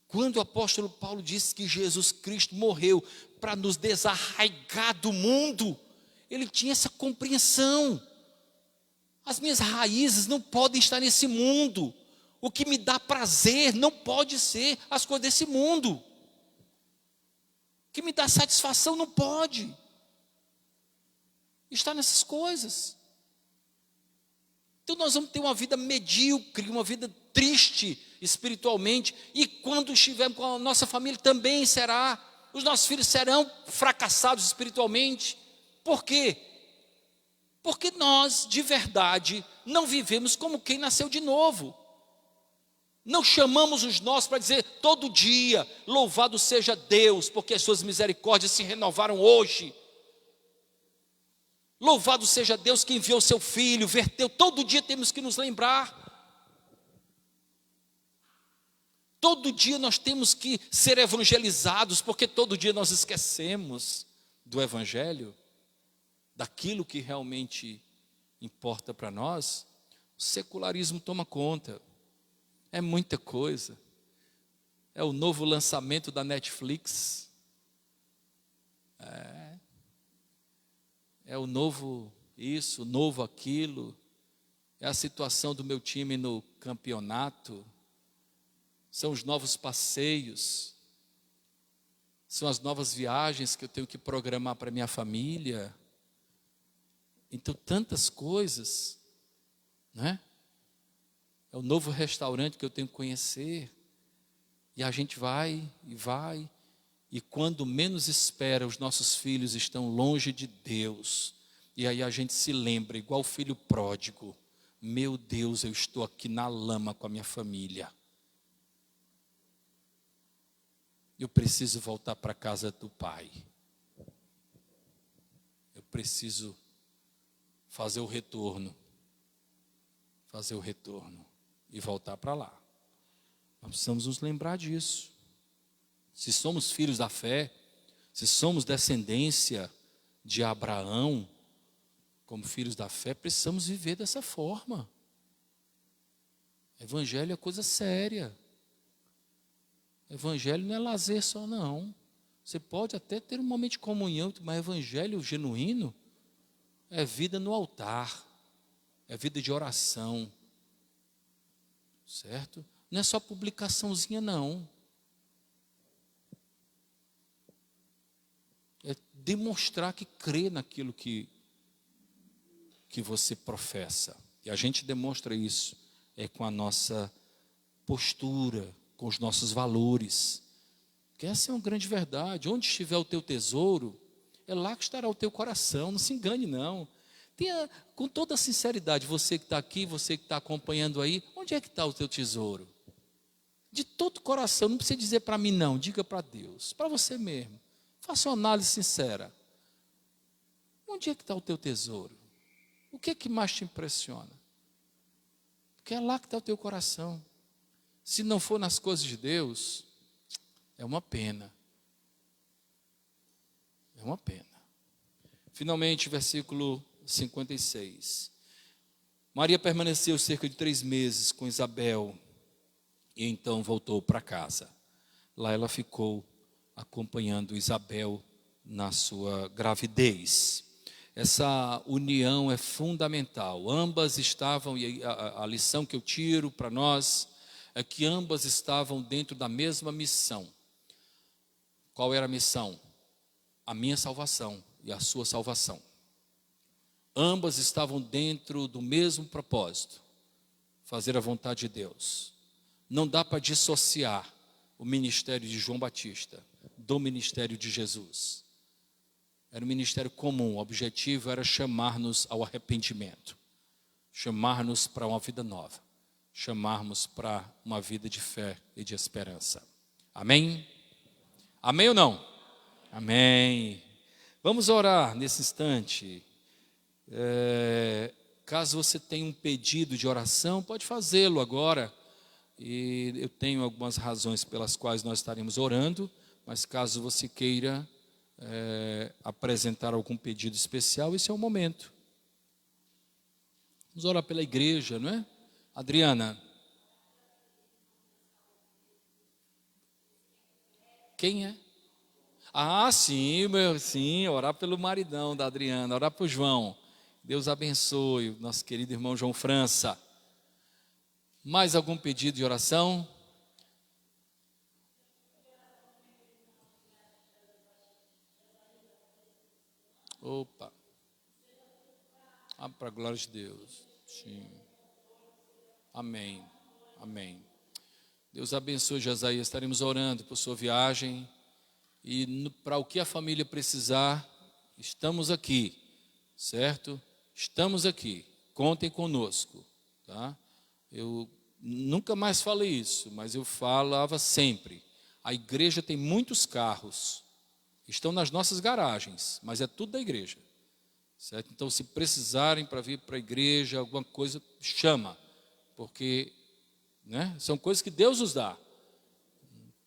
Quando o apóstolo Paulo disse que Jesus Cristo morreu para nos desarraigar do mundo, ele tinha essa compreensão. As minhas raízes não podem estar nesse mundo. O que me dá prazer não pode ser as coisas desse mundo. O que me dá satisfação não pode estar nessas coisas. Então nós vamos ter uma vida medíocre, uma vida triste espiritualmente, e quando estivermos com a nossa família também será. Os nossos filhos serão fracassados espiritualmente. Por quê? Porque nós, de verdade, não vivemos como quem nasceu de novo. Não chamamos os nossos para dizer todo dia, louvado seja Deus, porque as suas misericórdias se renovaram hoje. Louvado seja Deus que enviou seu Filho, verteu, todo dia temos que nos lembrar. Todo dia nós temos que ser evangelizados, porque todo dia nós esquecemos do Evangelho, daquilo que realmente importa para nós. O secularismo toma conta, é muita coisa, é o novo lançamento da Netflix, é o novo isso, o novo aquilo, é a situação do meu time no campeonato, são os novos passeios, são as novas viagens que eu tenho que programar para minha família. Então, tantas coisas, né? É o novo restaurante que eu tenho que conhecer. E a gente vai, e quando menos espera, os nossos filhos estão longe de Deus. E aí a gente se lembra, igual o filho pródigo, meu Deus, eu estou aqui na lama com a minha família. Eu preciso voltar para a casa do Pai. Eu preciso fazer o retorno e voltar para lá. Nós precisamos nos lembrar disso. Se somos filhos da fé, se somos descendência de Abraão, como filhos da fé, precisamos viver dessa forma. Evangelho é coisa séria. Evangelho não é lazer só, não. Você pode até ter um momento de comunhão, mas evangelho genuíno é vida no altar, é vida de oração, certo? Não é só publicaçãozinha, não. É demonstrar que crê naquilo que você professa. E a gente demonstra isso com a nossa postura, com os nossos valores. Porque essa é uma grande verdade. Onde estiver o teu tesouro, é lá que estará o teu coração. Não se engane, não. Tenha, com toda a sinceridade, você que está aqui, você que está acompanhando aí, onde é que está o teu tesouro? De todo o coração, não precisa dizer para mim não, diga para Deus, para você mesmo. Faça uma análise sincera. Onde é que está o teu tesouro? O que é que mais te impressiona? Porque é lá que está o teu coração. Se não for nas coisas de Deus, é uma pena. É uma pena. Finalmente, versículo 56. Maria permaneceu cerca de 3 meses com Isabel e então voltou para casa. Lá ela ficou acompanhando Isabel na sua gravidez. Essa união é fundamental. Ambas estavam, e a lição que eu tiro para nós é que ambas estavam dentro da mesma missão. Qual era a missão? A minha salvação e a sua salvação. Ambas estavam dentro do mesmo propósito, fazer a vontade de Deus. Não dá para dissociar o ministério de João Batista do ministério de Jesus. Era um ministério comum, o objetivo era chamar-nos ao arrependimento, chamar-nos para uma vida nova, chamarmos para uma vida de fé e de esperança. Amém? Amém ou não? Amém. Vamos orar nesse instante. Caso você tenha um pedido de oração, pode fazê-lo agora. E eu tenho algumas razões pelas quais nós estaremos orando, mas caso você queira apresentar algum pedido especial, esse é o momento. Vamos orar pela igreja, não é? Adriana. Quem é? Ah, sim, sim, orar pelo maridão da Adriana, orar para o João. Deus abençoe o nosso querido irmão João França. Mais algum pedido de oração? Opa. Para a glória de Deus. Sim. Amém. Amém. Deus abençoe, Jesaías. Estaremos orando por sua viagem. E para o que a família precisar, estamos aqui. Certo? Estamos aqui. Contem conosco. Tá? Eu nunca mais falei isso, mas eu falava sempre. A igreja tem muitos carros. Estão nas nossas garagens, mas é tudo da igreja. Certo? Então, se precisarem para vir para a igreja, alguma coisa, chama. Porque são coisas que Deus nos dá.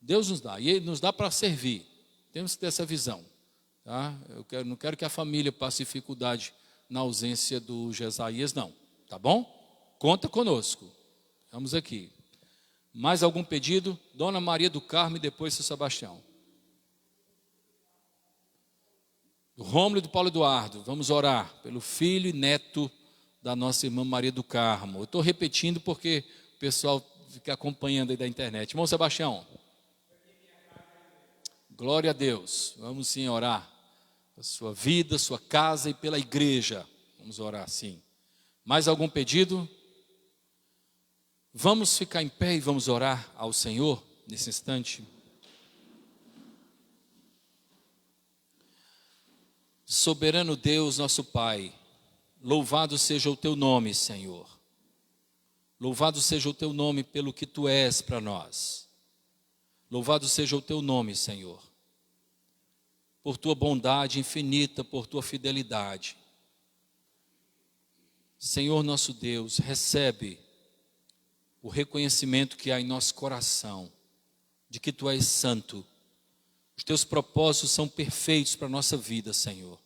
Deus nos dá. E Ele nos dá para servir. Temos que ter essa visão. Tá? Não quero que a família passe dificuldade na ausência do Jesaías, não. Tá bom? Conta conosco. Vamos aqui. Mais algum pedido? Dona Maria do Carmo e depois seu Sebastião. Do Rômulo e do Paulo Eduardo. Vamos orar pelo filho e neto da nossa irmã Maria do Carmo. Eu estou repetindo porque o pessoal fica acompanhando aí da internet. Irmão Sebastião. Glória a Deus. Vamos sim orar. A sua vida, sua casa e pela igreja. Vamos orar sim. Mais algum pedido? Vamos ficar em pé e vamos orar ao Senhor nesse instante. Soberano Deus, nosso Pai, louvado seja o teu nome, Senhor. Louvado seja o teu nome pelo que tu és para nós. Louvado seja o teu nome, Senhor, por tua bondade infinita, por tua fidelidade. Senhor nosso Deus, recebe o reconhecimento que há em nosso coração, de que tu és santo. Os teus propósitos são perfeitos para a nossa vida, Senhor.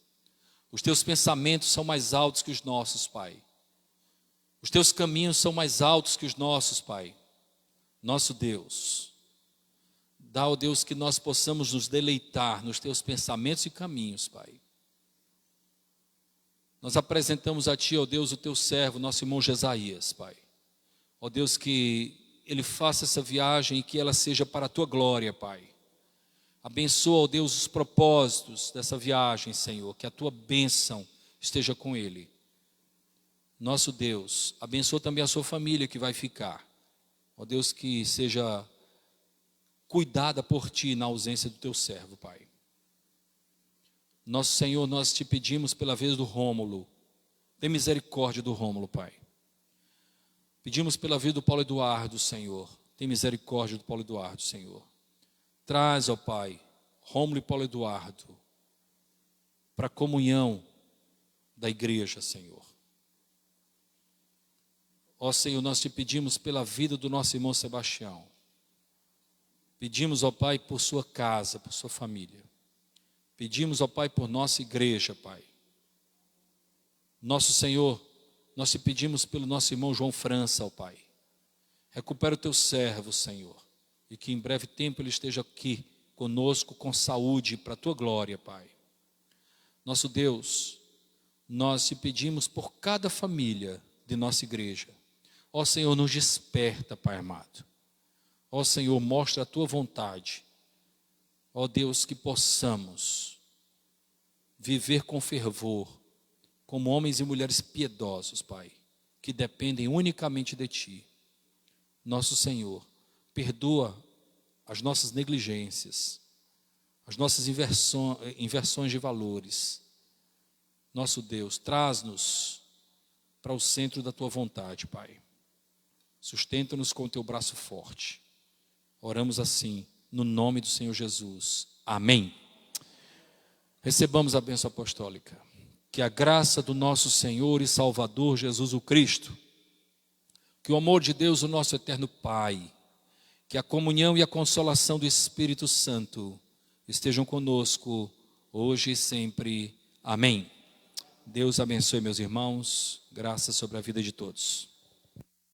Os teus pensamentos são mais altos que os nossos, Pai. Os teus caminhos são mais altos que os nossos, Pai. Nosso Deus, dá, ó Deus, que nós possamos nos deleitar nos teus pensamentos e caminhos, Pai. Nós apresentamos a Ti, ó Deus, o Teu servo, nosso irmão Jesaías, Pai. Ó Deus, que ele faça essa viagem e que ela seja para a Tua glória, Pai. Abençoa, ó Deus, os propósitos dessa viagem, Senhor, que a Tua bênção esteja com ele. Nosso Deus, abençoa também a sua família que vai ficar. Ó Deus, que seja cuidada por Ti na ausência do Teu servo, Pai. Nosso Senhor, nós Te pedimos pela vez do Rômulo. Tem misericórdia do Rômulo, Pai. Pedimos pela vida do Paulo Eduardo, Senhor. Tem misericórdia do Paulo Eduardo, Senhor. Traz, ó Pai, Rômulo e Paulo Eduardo para a comunhão da igreja, Senhor. Ó Senhor, nós Te pedimos pela vida do nosso irmão Sebastião. Pedimos, ó Pai, por sua casa, por sua família. Pedimos, ó Pai, por nossa igreja, Pai. Nosso Senhor, nós Te pedimos pelo nosso irmão João França, ó Pai. Recupera o Teu servo, Senhor. E que em breve tempo ele esteja aqui conosco com saúde para a Tua glória, Pai. Nosso Deus, nós Te pedimos por cada família de nossa igreja. Ó Senhor, nos desperta, Pai amado. Ó Senhor, mostra a Tua vontade. Ó Deus, que possamos viver com fervor, como homens e mulheres piedosos, Pai, que dependem unicamente de Ti. Nosso Senhor, perdoa as nossas negligências, as nossas inversões de valores. Nosso Deus, traz-nos para o centro da Tua vontade, Pai. Sustenta-nos com o Teu braço forte. Oramos assim, no nome do Senhor Jesus. Amém. Recebamos a bênção apostólica. Que a graça do nosso Senhor e Salvador Jesus o Cristo, que o amor de Deus, o nosso eterno Pai, que a comunhão e a consolação do Espírito Santo estejam conosco hoje e sempre. Amém. Deus abençoe, meus irmãos. Graça sobre a vida de todos.